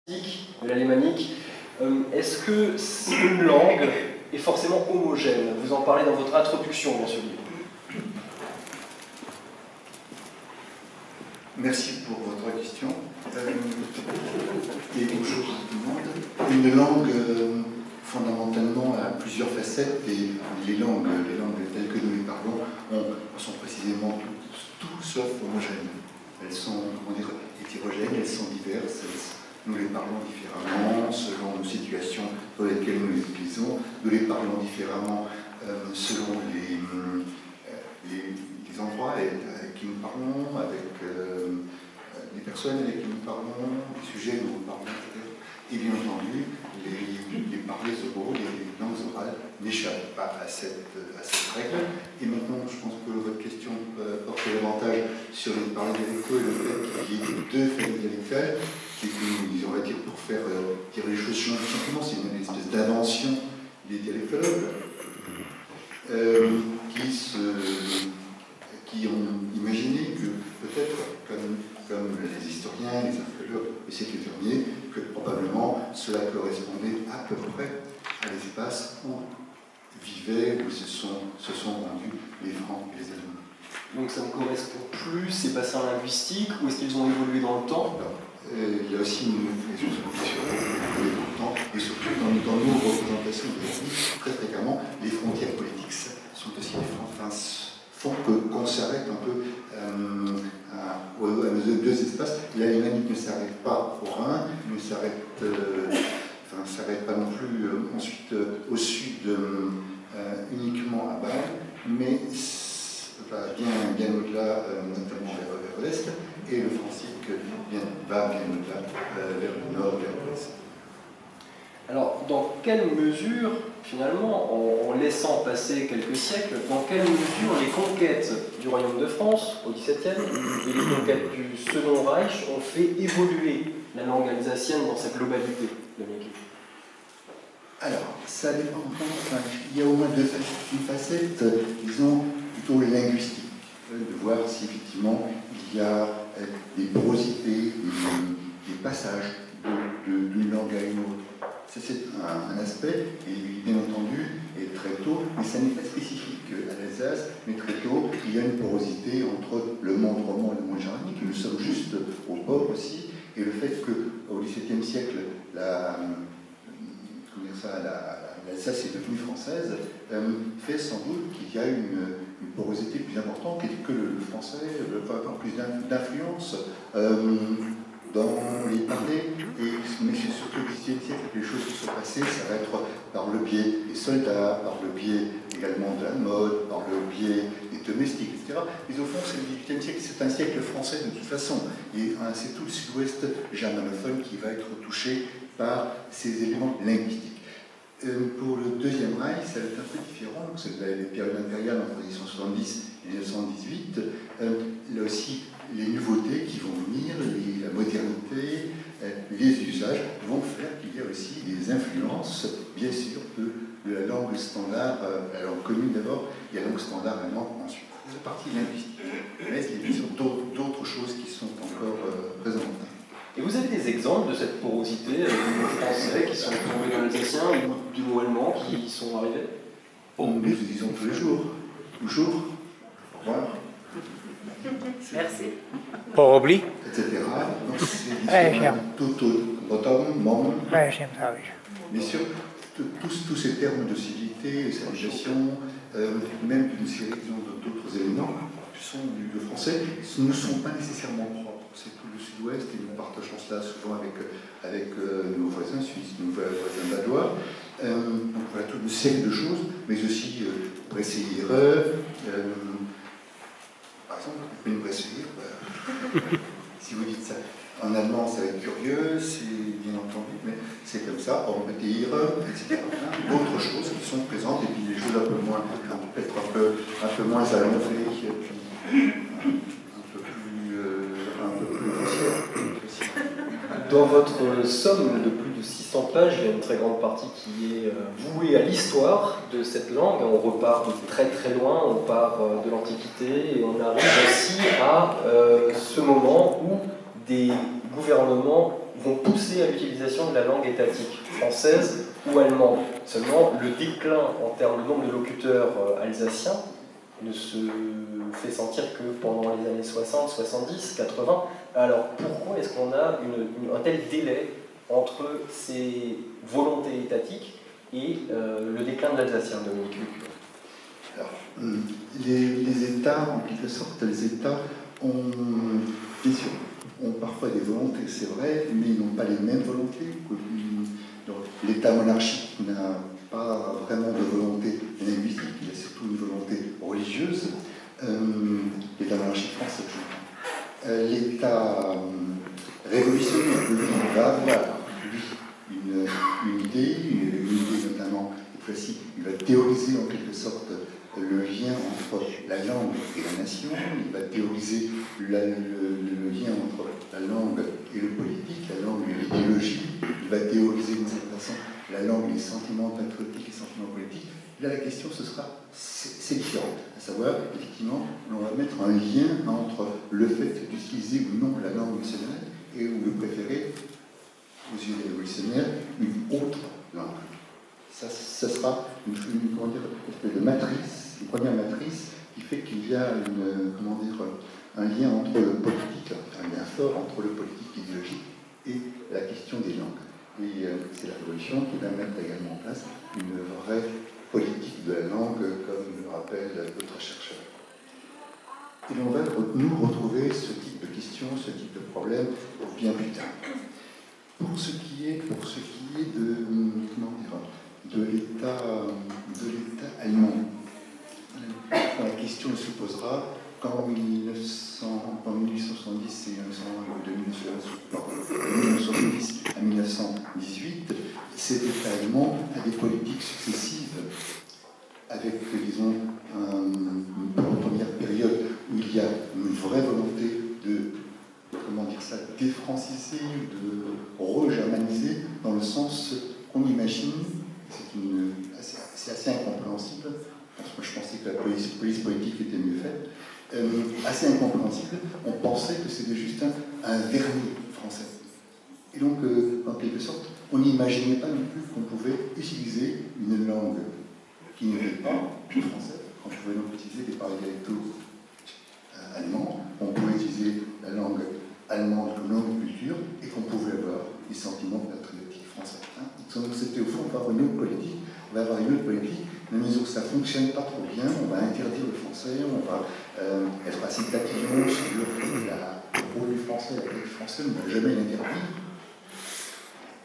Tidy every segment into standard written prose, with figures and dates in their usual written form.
de l'alémanique. Est-ce que une langue est forcément homogène? Vous en parlez dans votre introduction dans ce livre. Merci pour votre question. Et bonjour à tout le monde. Une langue, fondamentalement, a plusieurs facettes, et les langues telles que nous les parlons sont précisément tout sauf homogènes. Elles sont, hétérogènes, elles sont diverses, nous les parlons différemment selon nos situations dans lesquelles nous les utilisons, nous les parlons différemment selon les endroits avec qui nous parlons, avec les personnes avec qui nous parlons, les sujets dont nous parlons, etc. Et bien entendu, les parlers oraux, les langues orales n'échappent pas à cette règle. Et maintenant, je pense que votre question porte davantage sur les parlers dialectaux et le fait qu'il y ait deux familles dialectales, qui est, on va dire, pour faire dire les choses simplement, c'est une espèce d'invention des dialectologues qui ont imaginé que peut-être, comme les historiens, les archéologues et siècles derniers, que probablement cela correspondait à peu près à l'espace où vivaient, où se sont rendus les Francs et les Allemands. Donc ça ne correspond plus ces bassins linguistiques, ou est-ce qu'ils ont évolué dans le temps? Alors, il y a aussi une évolution dans le temps, et surtout dans nos représentations d'aujourd'hui, très fréquemment, les frontières politiques sont aussi des font qu'on s'arrête un peu à nos deux espaces. L'alémanique ne s'arrête pas au Rhin, ne s'arrête pas non plus ensuite au sud uniquement à Bâle, mais va bien au-delà, notamment vers l'est, et le francique va bien au-delà, vers le nord, vers l'ouest. Alors, dans quelle mesure, finalement, en laissant passer quelques siècles, dans quelle mesure les conquêtes du Royaume de France, au XVIIe, et les conquêtes du Second Reich ont fait évoluer la langue alsacienne dans sa globalité, Dominique? Alors, ça dépend. Enfin, il y a au moins une facette, disons, plutôt linguistique, de voir si effectivement il y a des porosités, des passages d'une langue à une autre. C'est un aspect, et bien entendu, et très tôt, mais ça n'est pas spécifique à l'Alsace, mais très tôt, il y a une porosité entre le monde roman et le monde germanique, et nous sommes juste au bord aussi, et le fait qu'au XVIIe siècle, l'Alsace est devenue française, fait sans doute qu'il y a une porosité plus importante, et que le français va avoir plus d'influence dans les parlers, mais c'est surtout au XVIIe siècle que les choses se sont passées. Ça va être par le biais des soldats, par le biais également de la mode, par le biais des domestiques, etc. Mais au fond, c'est le XVIIIe siècle, c'est un siècle français de toute façon. Et c'est tout le sud-ouest germanophone qui va être touché par ces éléments linguistiques. Pour le Deuxième Reich, ça va être un peu différent. C'est les périodes impériales entre 1870 et 1918. Là aussi, les nouveautés qui vont venir, la modernité, les usages vont faire qu'il y a aussi des influences, bien sûr, de la langue standard, la langue commune d'abord, et la langue standard allemande ensuite. C'est la partie linguistique. Mais il y a bien sûr d'autres choses qui sont encore présentes. Et vous avez des exemples de cette porosité avec des mots français qui sont tombés dans l'alsacien ou du mot allemand qui sont arrivés? Nous les disons tous les jours. Bonjour, au revoir. Merci. Pobli. Etc. Donc c'est bottom, mom. Bien sûr, tous ces termes de civilité, salutation, même d'une série d'autres éléments qui sont du français, ne sont pas nécessairement propres. C'est tout le sud-ouest et nous partageons cela souvent avec nos voisins suisses, nos voisins badois. Donc voilà, toute une série de choses, mais aussi Bresseire, par exemple, une Bresseire, si vous dites ça en allemand, ça va être curieux, c'est bien entendu, mais c'est comme ça, Orbetir, etc. D'autres choses qui sont présentes, et puis des choses un peu moins, peut-être un peu moins allongées, un peu plus grossières. Dans votre somme de plus de 600 pages, il y a une très grande partie qui est vouée à l'histoire de cette langue. On repart de très très loin, on part de l'Antiquité, et on arrive aussi à ce moment où des gouvernements vont pousser à l'utilisation de la langue étatique française ou allemande. Seulement, le déclin en termes de nombre de locuteurs alsaciens ne se fait sentir que pendant les années 60, 70, 80. Alors pourquoi est-ce qu'on a un tel délai entre ces volontés étatiques et le déclin de l'alsacien, Dominique Luc? Alors, les États, en quelque sorte, les États ont, bien sûr, ont parfois des volontés, c'est vrai, mais ils n'ont pas les mêmes volontés. L'État monarchique n'a pas vraiment de volonté linguistique, il a surtout une volonté religieuse. L'État monarchique français, l'État révolutionnaire, lui, va avoir une idée notamment, cette fois-ci, il va théoriser en quelque sorte le lien entre la langue et la nation, il va théoriser le lien entre la langue et le politique, la langue et l'idéologie, il va théoriser d'une certaine façon la langue, les sentiments patriotiques et les sentiments politiques. Là, la question, c'est différent. À savoir, effectivement, on va mettre un lien entre le fait d'utiliser ou non la langue nationale et ou de préférer, aux yeux des révolutionnaires, une autre langue. Ça sera une espèce de matrice, une première matrice qui fait qu'il y a un lien entre le politique, un lien fort entre le politique idéologique et la question des langues. Et c'est la Révolution qui va mettre également en place une vraie politique de la langue, comme le rappellent d'autres chercheurs. Et on va nous retrouver ce type de questions, ce type de problème bien plus tard. Pour ce qui est de l'État allemand, la question se posera quand en 1870 et 1970 à 1918, cet État allemand a des politiques successives avec, disons, une première période où il y a une vraie volonté de, défranciser, de regermaniser, dans le sens qu'on imagine, c'est assez incompréhensible, parce que je pensais que la police politique était mieux faite, assez incompréhensible, on pensait que c'était juste un vernis français. Et donc, en quelque sorte, on n'imaginait pas non plus qu'on pouvait utiliser une langue qui n'était pas du français, on pouvait donc utiliser des dialectaux allemands, on pouvait utiliser la langue allemande comme langue de culture, et qu'on pouvait avoir des sentiments patriotiques français. Donc c'était au fond, on va avoir une autre politique, dans la mesure où ça ne fonctionne pas trop bien, on va interdire le français, on va être assez tatillon sur le rôle du français, la politique française, on ne va jamais l'interdire.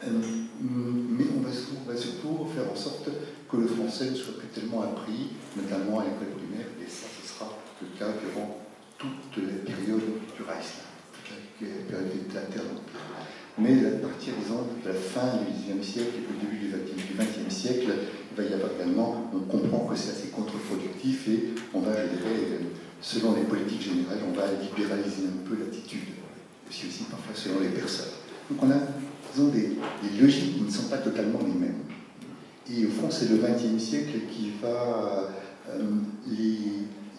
Mais on va surtout faire en sorte que le français ne soit plus tellement appris, notamment à l'école primaire, et ça, ce sera le cas durant toute la période du Reichstag, toute la période alternante. Mais à partir, disons, de la fin du XIXe siècle et du début du XXe siècle, il va y avoir également, on comprend que c'est assez contre-productif et on va, je dirais, selon les politiques générales, on va libéraliser un peu l'attitude, aussi parfois selon les personnes. Donc on a, disons, des logiques qui ne sont pas totalement les mêmes. Et au fond, c'est le XXe siècle qui va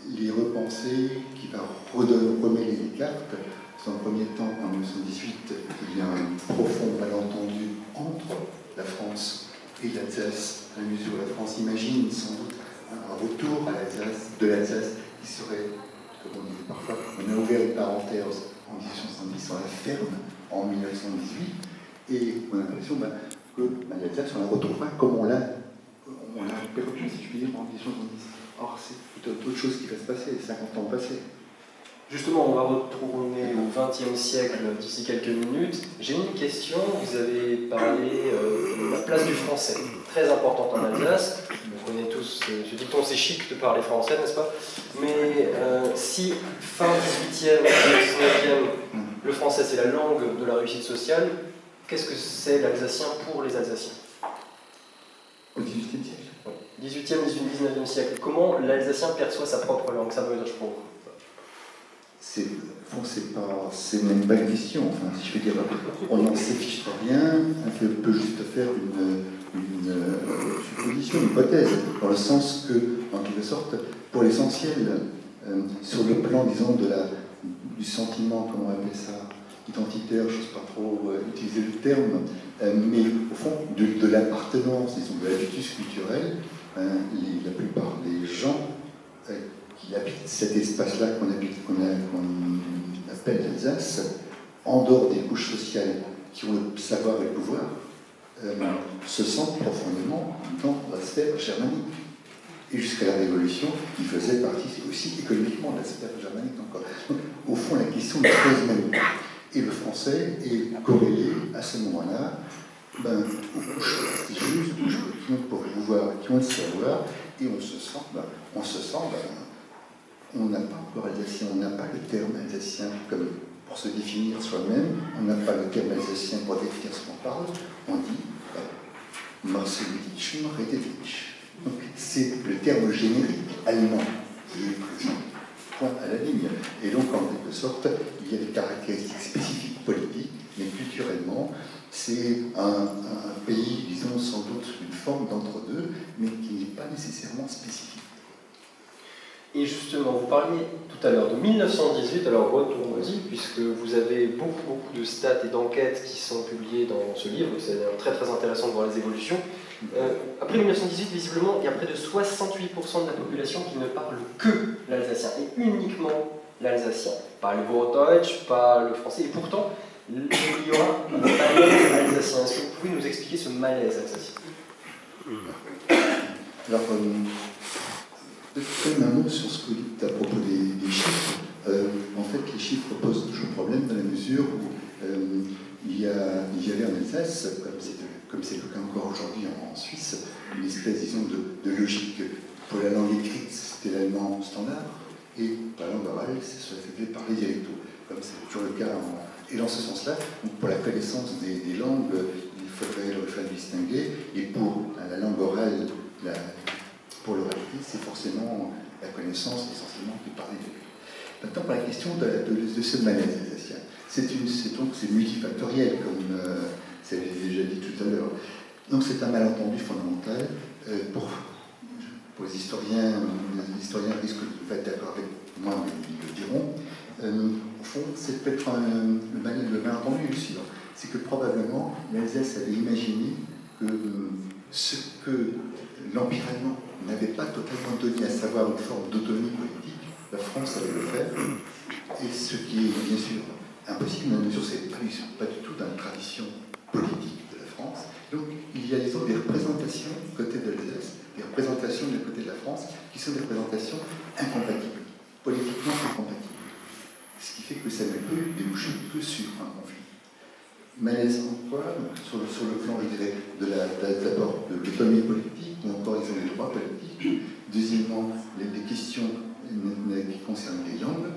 les repenser, qui va remêler les cartes. Dans le premier temps, en 1918, il y a un profond malentendu entre la France et l'Alsace, à la mesure où la France imagine sans doute un retour à l'Alsace, de l'Alsace, qui serait, comme on dit parfois, on a ouvert une parenthèse en 1870, on la ferme en 1918, et on a l'impression que l'Alsace, on la retrouvera comme on l'a perdu, si je puis dire, en 1870. Or, c'est peut-être autre chose qui va se passer, 50 ans passés. Justement, on va retourner au XXe siècle d'ici quelques minutes. J'ai une question. Vous avez parlé de la place du français, très importante en Alsace. On connaît tous ce dicton, c'est chic de parler français, n'est-ce pas? Mais si fin 18e, 19e, le français c'est la langue de la réussite sociale, qu'est-ce que c'est l'alsacien pour les Alsaciens? Au XVIIIe siècle. 18e, 19e siècle. Comment l'alsacien perçoit sa propre langue? Ça veut dire, je trouve. C'est même pas une question, enfin, si je veux dire, on n'en s'affiche rien, on peut juste faire une supposition, une hypothèse, dans le sens que, en quelque sorte, pour l'essentiel, sur le plan, disons, du sentiment, comment on appelle ça, identitaire, je n'ose pas trop utiliser le terme, mais au fond de l'appartenance, disons, de l'habitus culturel. La plupart des gens qui habitent cet espace-là qu'on appelle l'Alsace, en dehors des couches sociales qui ont le savoir et le pouvoir, se sentent profondément dans la sphère germanique. Et jusqu'à la Révolution, ils faisaient partie aussi économiquement de la sphère germanique encore. Donc, au fond, la question ne se pose même pas. Et le français est corrélé à ce moment-là aux couches prestigieuses, aux couches qui ont pour pouvoir, qui ont le savoir, et on se sent, on n'a pas encore alsacien, on n'a pas le terme alsacien comme pour se définir soi-même, on n'a pas le terme alsacien pour définir ce qu'on parle, on dit Marseillitsch, Redetitsch. Donc c'est le terme générique allemand qui est présent, point à la ligne. Et donc en quelque sorte, il y a des caractéristiques spécifiques politiques, mais culturellement, c'est un pays, disons, sans doute une forme d'entre-deux, mais qui n'est pas nécessairement spécifique. Et justement, vous parliez tout à l'heure de 1918, alors retournons-y, puisque vous avez beaucoup de stats et d'enquêtes qui sont publiées dans ce livre, c'est très intéressant de voir les évolutions. Après 1918, visiblement, il y a près de 68% de la population qui ne parle que l'alsacien, et uniquement l'alsacien. Pas le Vordeutsch, pas le français, et pourtant, il y aura un malaise alsacien. Est-ce que vous pouvez nous expliquer ce malaise alsacien? Alors, peut-être un mot sur ce que vous dites à propos des chiffres. En fait, les chiffres posent toujours problème dans la mesure où il y avait en Alsace, comme c'est le cas encore aujourd'hui en Suisse, une espèce, disons, de logique. Pour la langue écrite, c'était l'allemand standard, et pour la langue orale, ça fait par les dialectaux, comme c'est toujours le cas. Et dans ce sens-là, pour la connaissance des langues, il faudrait le faire distinguer, et pour la langue orale, pour l'oralité, c'est forcément la connaissance essentiellement du parler de lui. Maintenant, pour la question de ce malaise alsacien, c'est multifactoriel, comme ça l'ai déjà dit tout à l'heure. Donc c'est un malentendu fondamental. Pour les historiens risquent de ne pas être d'accord avec moi, mais ils le diront. Au fond, c'est peut-être le malentendu aussi. C'est que probablement l'Alsace avait imaginé que ce que l'Empire allemand n'avait pas totalement donné, à savoir une forme d'autonomie politique, la France allait le faire, et ce qui est bien sûr impossible, dans la mesure où ce n'est pas du tout dans la tradition politique de la France. Donc il y a disons des représentations du côté de l'Alsace, des représentations du côté de la France, qui sont des représentations incompatibles, politiquement incompatibles. Ce qui fait que ça ne peut déboucher que sur un conflit. Malaise en quoi? Sur le plan, je dirais, d'abord de l'autonomie politique, ou encore ils ont les droits politiques. Deuxièmement, les questions qui concernent les langues,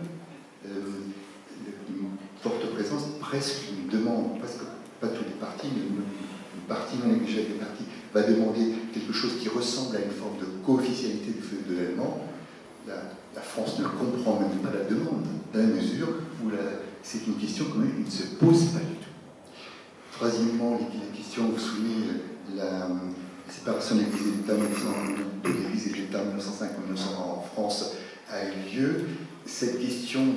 une forte présence, presque une demande, presque pas tous les partis, mais une partie non négligeable des partis va demander quelque chose qui ressemble à une forme de co-officialité de l'allemand. La France ne comprend même pas la demande, dans la mesure où c'est une question quand même qui ne se pose pas du tout. Troisièmement, les questions, vous vous souvenez, la séparation de l'Église et de l'État, de l'État 1905-1900 en France a eu lieu. Cette question